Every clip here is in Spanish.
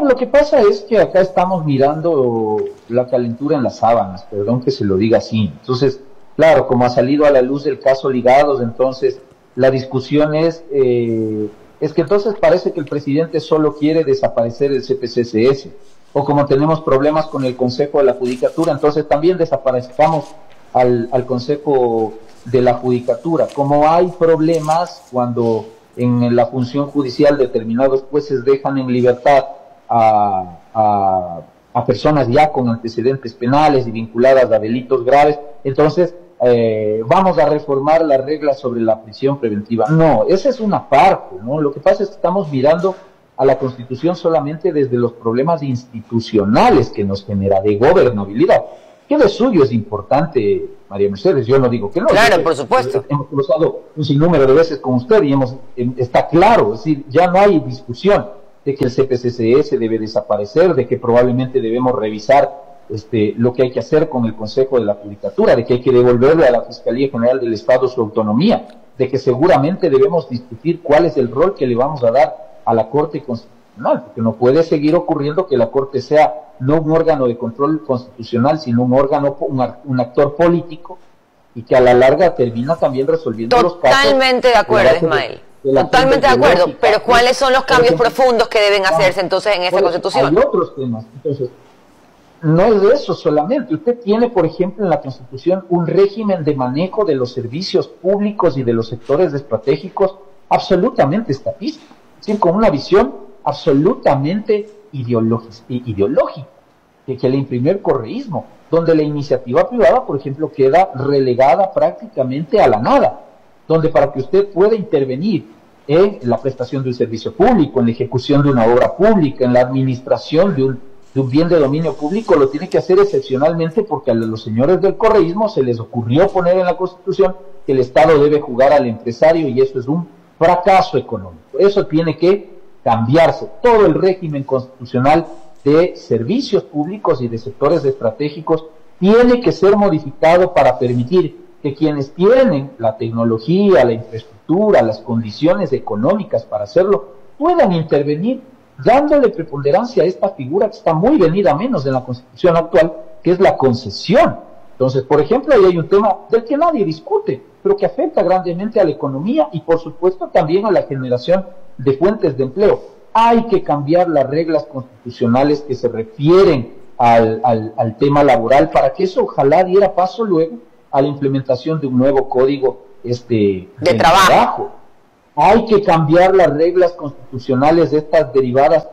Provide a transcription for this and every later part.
ver, lo que pasa es que acá estamos mirando la calentura en las sábanas, perdón que se lo diga así. Entonces, claro, como ha salido a la luz el caso Ligados, entonces la discusión es que entonces parece que el presidente solo quiere desaparecer el CPCCS, o como tenemos problemas con el Consejo de la Judicatura, entonces también desaparezcamos al Consejo de la Judicatura. Como hay problemas cuando en la función judicial determinados jueces dejan en libertad a personas ya con antecedentes penales y vinculadas a delitos graves, entonces vamos a reformar las reglas sobre la prisión preventiva. No, esa es una parte, ¿no? Lo que pasa es que estamos mirando a la Constitución solamente desde los problemas institucionales que nos genera, de gobernabilidad, que de suyo es importante, María Mercedes, yo no digo que no. Claro, por supuesto. Hemos cruzado un sinnúmero de veces con usted y está claro, es decir, ya no hay discusión de que el CPCCS debe desaparecer, de que probablemente debemos revisar lo que hay que hacer con el Consejo de la Judicatura, de que hay que devolverle a la Fiscalía General del Estado su autonomía, de que seguramente debemos discutir cuál es el rol que le vamos a dar a la Corte Constitucional, porque no puede seguir ocurriendo que la Corte sea no un órgano de control constitucional, sino un órgano, un actor político, y que a la larga termina también resolviendo los casos. Totalmente de acuerdo, Ismael. Totalmente de acuerdo, pero ¿cuáles son los cambios profundos que deben hacerse entonces en esa Constitución? Hay otros temas, entonces, no es de eso solamente. Usted tiene, por ejemplo, en la Constitución un régimen de manejo de los servicios públicos y de los sectores estratégicos absolutamente estatista, es decir, con una visión absolutamente ideológica que le imprimió el correísmo, donde la iniciativa privada, por ejemplo, queda relegada prácticamente a la nada, donde para que usted pueda intervenir en la prestación de un servicio público, en la ejecución de una obra pública, en la administración de un bien de dominio público, lo tiene que hacer excepcionalmente porque a los señores del correísmo se les ocurrió poner en la Constitución que el Estado debe jugar al empresario, y eso es un fracaso económico. Eso tiene que cambiarse. Todo el régimen constitucional de servicios públicos y de sectores estratégicos tiene que ser modificado para permitir que quienes tienen la tecnología, la infraestructura, las condiciones económicas para hacerlo, puedan intervenir dándole preponderancia a esta figura que está muy venida menos en la Constitución actual, que es la concesión. Entonces, por ejemplo, ahí hay un tema del que nadie discute, pero que afecta grandemente a la economía y, por supuesto, también a la generación de fuentes de empleo. Hay que cambiar las reglas constitucionales que se refieren al tema laboral para que eso ojalá diera paso luego a la implementación de un nuevo código de trabajo. Hay que cambiar las reglas constitucionales de estas derivadas.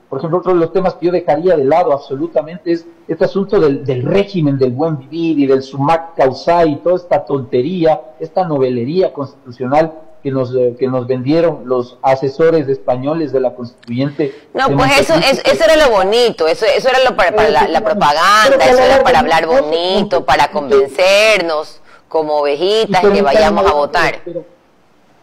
Por ejemplo, otro de los temas que yo dejaría de lado absolutamente es este asunto del régimen del buen vivir y del sumac causai y toda esta tontería, esta novelería constitucional que nos vendieron los asesores españoles de la constituyente. No, pues eso era lo bonito, eso era para la propaganda, eso era para hablar bonito, para convencernos como ovejitas y que vayamos a votar. Pero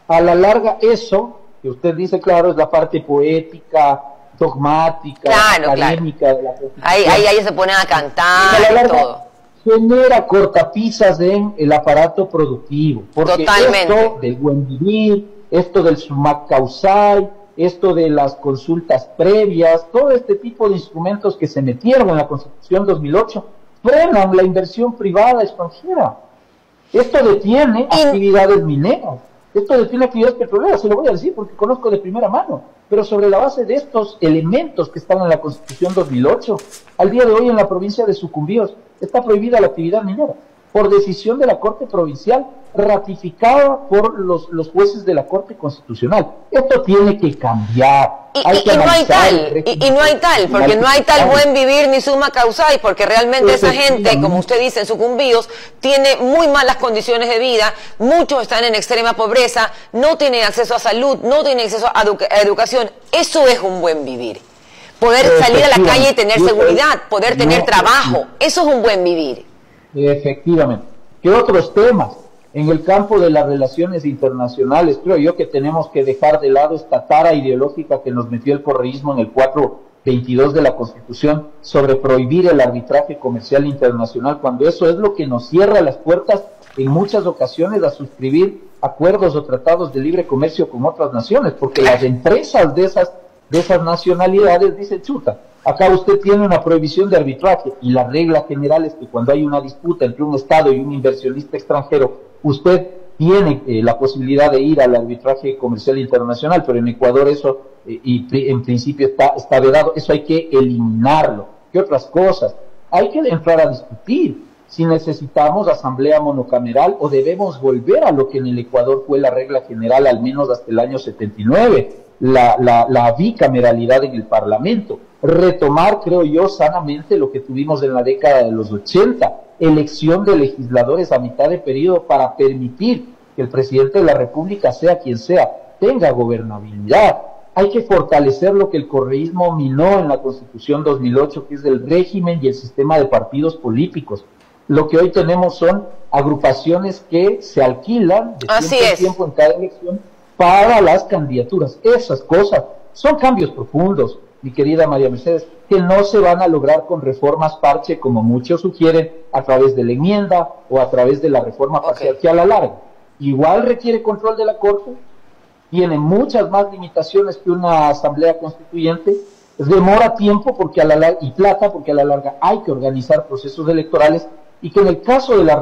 a la larga eso, que usted dice, claro, es la parte poética, dogmática, académica de la Constitución. Ahí se ponen a cantar y todo. Genera cortapisas en el aparato productivo, porque esto del buen vivir, esto del sumac causai, esto de las consultas previas, todo este tipo de instrumentos que se metieron en la Constitución 2008, frenan la inversión privada extranjera. Esto detiene actividades mineras, esto detiene actividades petroleras, se lo voy a decir porque conozco de primera mano, pero sobre la base de estos elementos que están en la Constitución 2008, al día de hoy en la provincia de Sucumbíos está prohibida la actividad minera, por decisión de la Corte Provincial, ratificada por los jueces de la Corte Constitucional. Esto tiene que cambiar. No hay tal, porque no hay tal buen vivir ni suma causai, porque realmente esa gente, como usted dice, en Sucumbíos, tiene muy malas condiciones de vida, muchos están en extrema pobreza, no tienen acceso a salud, no tienen acceso a educación. Eso es un buen vivir. Poder salir a la calle y tener seguridad, poder tener trabajo, eso es un buen vivir. Efectivamente. ¿Qué otros temas? En el campo de las relaciones internacionales, creo yo que tenemos que dejar de lado esta tara ideológica que nos metió el correísmo en el 422 de la Constitución sobre prohibir el arbitraje comercial internacional, cuando eso es lo que nos cierra las puertas en muchas ocasiones a suscribir acuerdos o tratados de libre comercio con otras naciones, porque las empresas de esas de esas nacionalidades dice, chuta, acá usted tiene una prohibición de arbitraje y la regla general es que cuando hay una disputa entre un Estado y un inversionista extranjero, usted tiene la posibilidad de ir al arbitraje comercial internacional, pero en Ecuador eso en principio está vedado, eso hay que eliminarlo. ¿Qué otras cosas? Hay que entrar a discutir si necesitamos asamblea monocameral o debemos volver a lo que en el Ecuador fue la regla general, al menos hasta el año 79, la bicameralidad en el Parlamento. Retomar, creo yo, sanamente lo que tuvimos en la década de los 80, elección de legisladores a mitad de periodo para permitir que el presidente de la República, sea quien sea, tenga gobernabilidad. Hay que fortalecer lo que el correísmo minó en la Constitución 2008, que es el régimen y el sistema de partidos políticos. Lo que hoy tenemos son agrupaciones que se alquilan de tiempo en tiempo en cada elección para las candidaturas. Esas cosas son cambios profundos, mi querida María Mercedes, que no se van a lograr con reformas parche, como muchos sugieren, a través de la enmienda o a través de la reforma parcial, que a la larga igual requiere control de la Corte, tiene muchas más limitaciones que una asamblea constituyente, demora tiempo porque a la larga, y plata porque a la larga hay que organizar procesos electorales, y que en el caso de la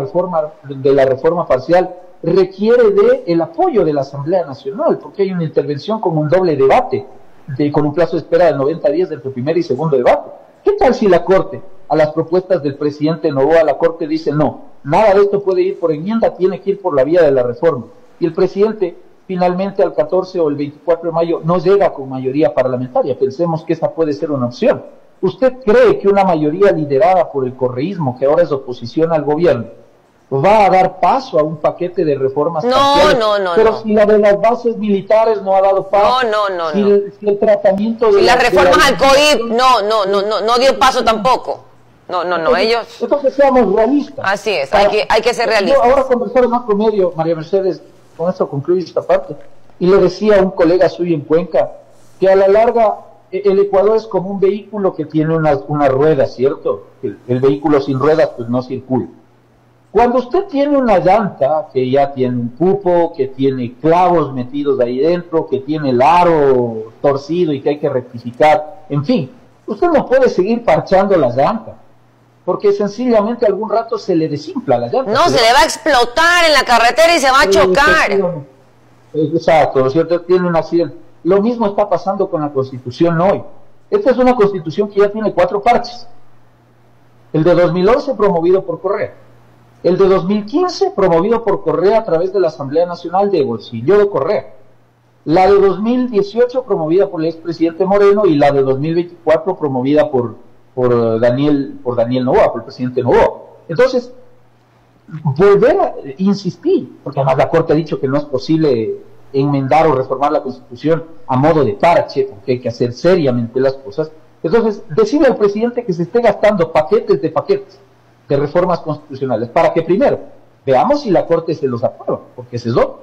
reforma parcial requiere de el apoyo de la Asamblea Nacional, porque hay una intervención con un doble debate, con un plazo de espera de 90 días entre primer y segundo debate. ¿Qué tal si la Corte, a las propuestas del presidente Noboa, la Corte dice no, nada de esto puede ir por enmienda, tiene que ir por la vía de la reforma, y el presidente finalmente al 14 o el 24 de mayo no llega con mayoría parlamentaria? Pensemos que esa puede ser una opción. ¿Usted cree que una mayoría liderada por el correísmo, que ahora es oposición al gobierno, va a dar paso a un paquete de reformas parciales? Pero si la de las bases militares no ha dado paso, si el tratamiento de las reformas al COIP no dio paso tampoco. Entonces seamos realistas. Así es, hay que ser realistas. Yo ahora conversaba en otro medio, María Mercedes, con esto concluyo esta parte, y le decía a un colega suyo en Cuenca que a la larga el Ecuador es como un vehículo que tiene unas ruedas, ¿cierto? El vehículo sin ruedas pues no circula. Cuando usted tiene una llanta que ya tiene un pupo, que tiene clavos metidos ahí dentro, que tiene el aro torcido y que hay que rectificar, en fin, usted no puede seguir parchando la llanta, porque sencillamente algún rato se le desinfla la llanta. No, se le va a explotar en la carretera y se va a chocar. Exacto, ¿no es cierto? Tiene un accidente. Lo mismo está pasando con la Constitución hoy. Esta es una Constitución que ya tiene 4 parches. El de 2011 promovido por Correa. El de 2015 promovido por Correa a través de la Asamblea Nacional de bolsillo de Correa. La de 2018 promovida por el expresidente Moreno y la de 2024 promovida por Daniel Noboa, por el presidente Noboa. Entonces, volver a insistir, porque además la Corte ha dicho que no es posible enmendar o reformar la Constitución a modo de parche, porque hay que hacer seriamente las cosas. Entonces, decirle al presidente que se esté gastando paquetes de reformas constitucionales, para que primero veamos si la Corte se los aprueba, porque ese es otro.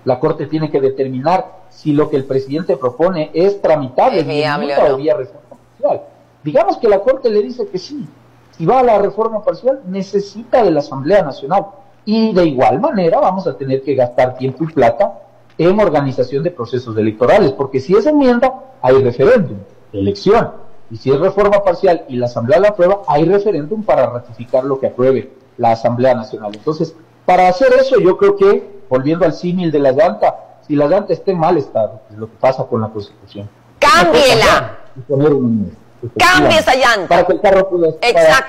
La Corte tiene que determinar si lo que el presidente propone es tramitable, o vía reforma parcial. Digamos que la Corte le dice que sí, si va a la reforma parcial necesita de la Asamblea Nacional, y de igual manera vamos a tener que gastar tiempo y plata en organización de procesos electorales, porque si es enmienda, hay referéndum, elección, y si es reforma parcial y la Asamblea la aprueba, hay referéndum para ratificar lo que apruebe la Asamblea Nacional. Entonces, para hacer eso, yo creo que, volviendo al símil de la llanta, si la llanta está en mal estado, es lo que pasa con la Constitución. ¡Cámbiela! Cambie esa llanta. Para que el carro pueda,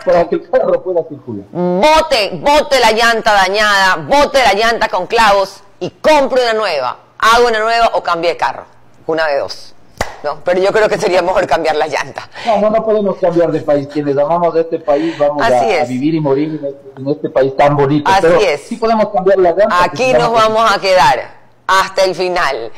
para que el carro pueda circular. Bote la llanta dañada, bote la llanta con clavos y compre una nueva. Hago una nueva o cambie de carro. Una de dos. No, pero yo creo que sería mejor cambiar la llanta. No podemos cambiar de país. Quienes amamos de este país vamos a vivir y morir en este país tan bonito. Así pero es. sí podemos cambiar la llanta. Aquí nos vamos a quedar hasta el final.